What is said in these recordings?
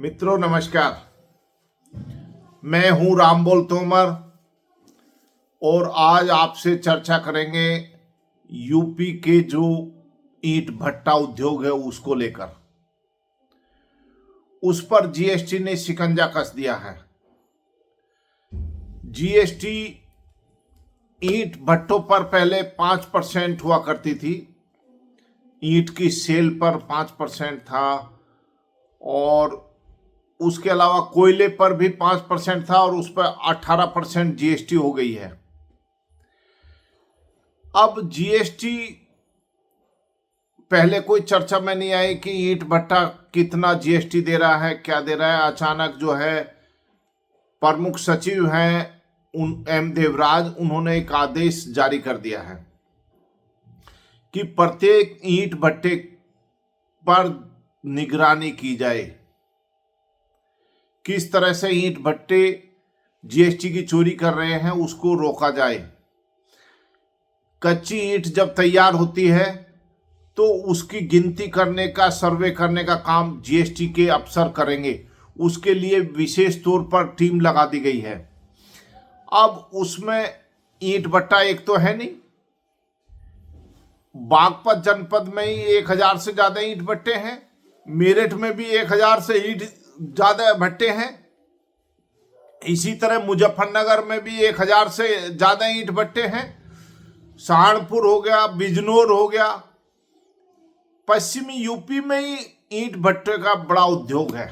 मित्रों नमस्कार। मैं हूं रामबोल तोमर और आज आपसे चर्चा करेंगे यूपी के जो ईंट भट्टा उद्योग है उसको लेकर। उस पर जीएसटी ने शिकंजा कस दिया है। जीएसटी ईंट भट्टों पर पहले 5% हुआ करती थी। ईंट की सेल पर 5% था और उसके अलावा कोयले पर भी 5% था और उस पर 18% जीएसटी हो गई है। अब जीएसटी पहले कोई चर्चा में नहीं आई कि ईंट भट्टा कितना जीएसटी दे रहा है, क्या दे रहा है। अचानक जो है प्रमुख सचिव हैं एम देवराज, उन्होंने एक आदेश जारी कर दिया है कि प्रत्येक ईंट भट्टे पर निगरानी की जाए। किस तरह से ईंट भट्टे जीएसटी की चोरी कर रहे हैं उसको रोका जाए। कच्ची ईंट जब तैयार होती है तो उसकी गिनती करने का, सर्वे करने का काम जीएसटी के अफसर करेंगे। उसके लिए विशेष तौर पर टीम लगा दी गई है। अब उसमें ईंट भट्टा एक तो है नहीं, बागपत जनपद में ही 1000 से ज्यादा ईंट भट्टे हैं। मेरठ में भी 1000 से ईंट ज्यादा भट्टे हैं। इसी तरह मुजफ्फरनगर में भी 1000 से ज्यादा ईंट भट्टे हैं। सहारनपुर हो गया, बिजनौर हो गया, पश्चिमी यूपी में ही ईंट भट्टे का बड़ा उद्योग है।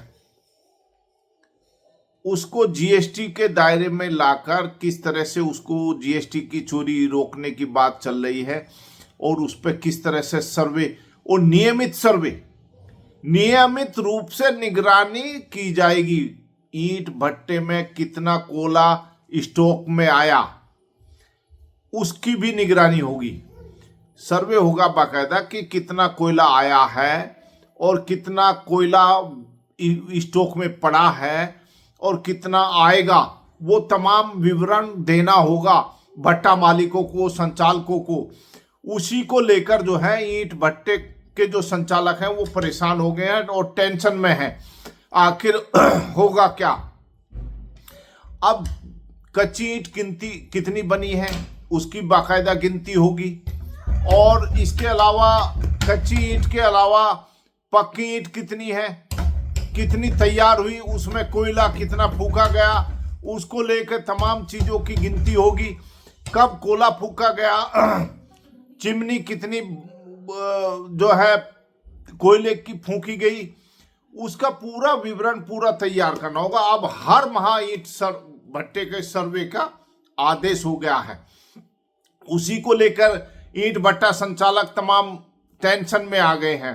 उसको जीएसटी के दायरे में लाकर किस तरह से उसको जीएसटी की चोरी रोकने की बात चल रही है और उस पर किस तरह से सर्वे और नियमित रूप से निगरानी की जाएगी। ईंट भट्टे में कितना कोयला स्टॉक में आया उसकी भी निगरानी होगी। सर्वे होगा बाकायदा कि कितना कोयला आया है और कितना कोयला स्टॉक में पड़ा है और कितना आएगा। वो तमाम विवरण देना होगा भट्टा मालिकों को, संचालकों को। उसी को लेकर जो है ईंट भट्टे के जो संचालक हैं वो परेशान हो गए हैं और टेंशन में हैं। आखिर होगा क्या। अब कच्ची ईंट गिनती कितनी बनी है उसकी बाकायदा गिनती होगी और इसके अलावा कच्ची ईंट के अलावा पक्की ईंट कितनी है, कितनी तैयार हुई, उसमें कोयला कितना फूका गया, उसको लेकर तमाम चीजों की गिनती होगी। कब कोयला फूका गया, चिमनी कितनी जो है कोयले की फूकी गई, उसका पूरा विवरण पूरा तैयार करना होगा। अब हर माह ईंट भट्टे के सर्वे का आदेश हो गया है। उसी को लेकर ईंट भट्टा संचालक तमाम टेंशन में आ गए हैं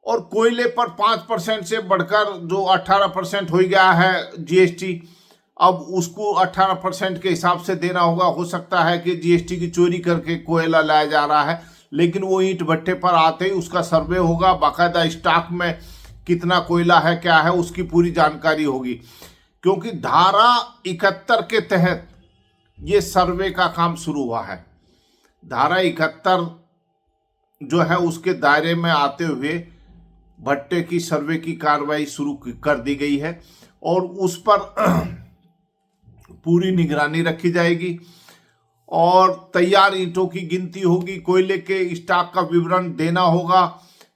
और कोयले पर 5% से बढ़कर जो 18% हो गया है जीएसटी, अब उसको 18% के हिसाब से देना होगा। हो सकता है कि जीएसटी की चोरी करके कोयला लाया जा रहा है, लेकिन वो ईंट भट्टे पर आते ही उसका सर्वे होगा। बाकायदा स्टॉक में कितना कोयला है, क्या है, उसकी पूरी जानकारी होगी। क्योंकि धारा 71 के तहत ये सर्वे का काम शुरू हुआ है। धारा 71 जो है उसके दायरे में आते हुए भट्टे की सर्वे की कार्रवाई शुरू कर दी गई है और उस पर पूरी निगरानी रखी जाएगी और तैयार ईंटों की गिनती होगी। कोयले के स्टॉक का विवरण देना होगा,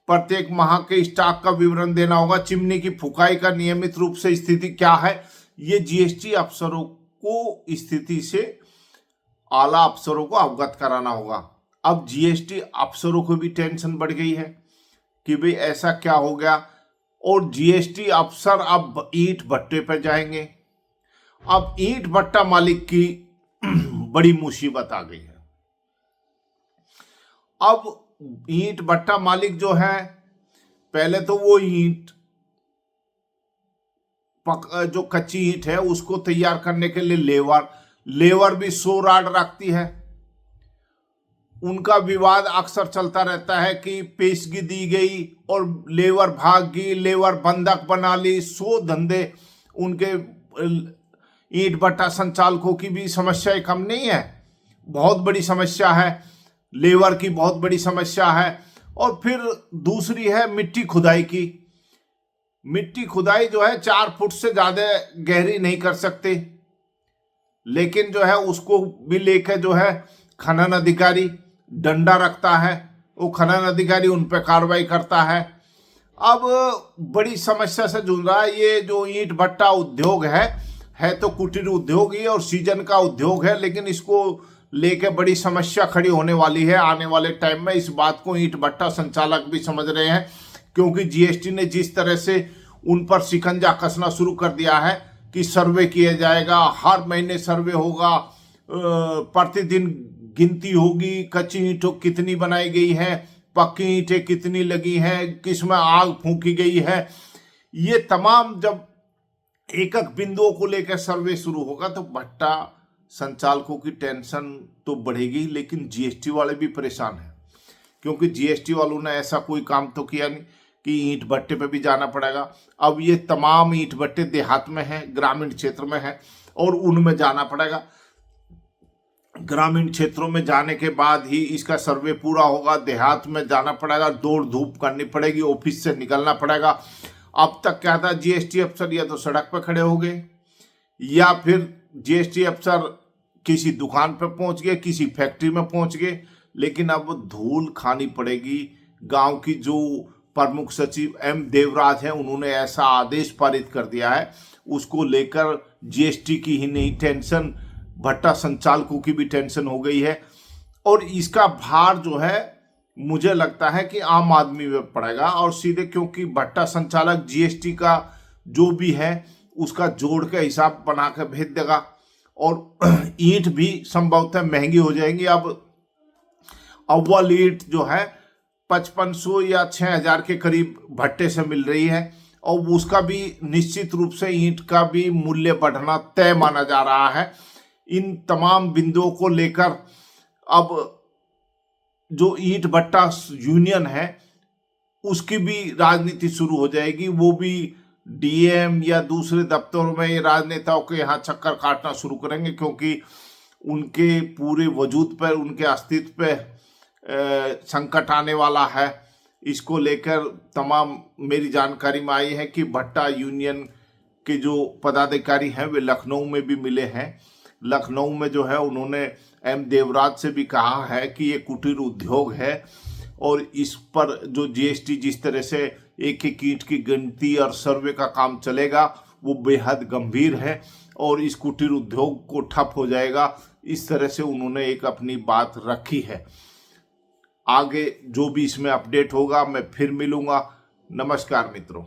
प्रत्येक माह के स्टॉक का विवरण देना होगा। चिमनी की फुकाई का नियमित रूप से स्थिति क्या है, ये जीएसटी अफसरों को स्थिति से आला अफसरों को अवगत कराना होगा। अब जीएसटी अफसरों को भी टेंशन बढ़ गई है कि भाई ऐसा क्या हो गया और जीएसटी अफसर अब ईंट भट्टे पर जाएंगे। अब ईंट भट्टा मालिक की बड़ी मुसीबत आ गई है। अब ईंट भट्टा मालिक जो है, पहले तो वो ईंट जो कच्ची ईंट है उसको तैयार करने के लिए लेबर भी 100 राड रखती है। उनका विवाद अक्सर चलता रहता है कि पेशगी दी गई और लेबर भाग गई, लेबर बंधक बना ली। 100 धंधे उनके ईंट भट्टा संचालकों की भी समस्या कम नहीं है, बहुत बड़ी समस्या है। लेबर की बहुत बड़ी समस्या है। और फिर दूसरी है मिट्टी खुदाई की। मिट्टी खुदाई जो है 4 फुट से ज्यादा गहरी नहीं कर सकते, लेकिन जो है उसको भी लेकर जो है खनन अधिकारी डंडा रखता है, वो खनन अधिकारी उन पर कार्रवाई करता है। अब बड़ी समस्या से जूझ रहा है ये जो ईंट भट्टा उद्योग है तो कुटीर उद्योग ही और सीजन का उद्योग है, लेकिन इसको लेके बड़ी समस्या खड़ी होने वाली है आने वाले टाइम में। इस बात को ईंट भट्टा संचालक भी समझ रहे हैं, क्योंकि जीएसटी ने जिस तरह से उन पर शिकंजा कसना शुरू कर दिया है कि सर्वे किया जाएगा, हर महीने सर्वे होगा, प्रतिदिन गिनती होगी, कच्ची ईंटों कितनी बनाई गई है, पक्की ईंटें कितनी लगी हैं, किसमें आग फूंकी गई है। ये तमाम जब एक एक बिंदुओं को लेकर सर्वे शुरू होगा तो भट्टा संचालकों की टेंशन तो बढ़ेगी, लेकिन जीएसटी वाले भी परेशान हैं, क्योंकि जीएसटी वालों ने ऐसा कोई काम तो किया नहीं कि ईंट भट्टे पे भी जाना पड़ेगा। अब ये तमाम ईंट भट्टे देहात में हैं, ग्रामीण क्षेत्र में हैं, और उनमें जाना पड़ेगा। ग्रामीण क्षेत्रों में जाने के बाद ही इसका सर्वे पूरा होगा। देहात में जाना पड़ेगा, दौड़ धूप करनी पड़ेगी, ऑफिस से निकलना पड़ेगा। अब तक क्या था, जीएसटी अफसर या तो सड़क पर खड़े हो गए, या फिर जीएसटी अफसर किसी दुकान पर पहुंच गए, किसी फैक्ट्री में पहुंच गए। लेकिन अब धूल खानी पड़ेगी। गांव की जो प्रमुख सचिव एम देवराज हैं, उन्होंने ऐसा आदेश पारित कर दिया है, उसको लेकर जीएसटी की ही नहीं टेंशन, भट्टा संचालकों की भी टेंशन हो गई है। और इसका भार जो है मुझे लगता है कि आम आदमी में पड़ेगा, और सीधे क्योंकि भट्टा संचालक जीएसटी का जो भी है उसका जोड़ के हिसाब बना कर भेज देगा, और ईंट भी संभवतः महंगी हो जाएंगी। अब अव्वल ईंट जो है 5500 या 6000 के करीब भट्टे से मिल रही है, और उसका भी निश्चित रूप से ईंट का भी मूल्य बढ़ना तय माना जा रहा है। इन तमाम बिंदुओं को लेकर अब जो ईंट भट्टा यूनियन है उसकी भी राजनीति शुरू हो जाएगी। वो भी डीएम या दूसरे दफ्तरों में ये राजनेताओं के यहाँ चक्कर काटना शुरू करेंगे, क्योंकि उनके पूरे वजूद पर, उनके अस्तित्व पे संकट आने वाला है। इसको लेकर तमाम मेरी जानकारी में आई है कि भट्टा यूनियन के जो पदाधिकारी हैं वे लखनऊ में भी मिले हैं। लखनऊ में जो है उन्होंने एम देवराज से भी कहा है कि ये कुटीर उद्योग है, और इस पर जो जीएसटी जिस तरह से एक एक ईंट की गिनती और सर्वे का काम चलेगा वो बेहद गंभीर है, और इस कुटीर उद्योग को ठप हो जाएगा। इस तरह से उन्होंने एक अपनी बात रखी है। आगे जो भी इसमें अपडेट होगा मैं फिर मिलूंगा। नमस्कार मित्रों।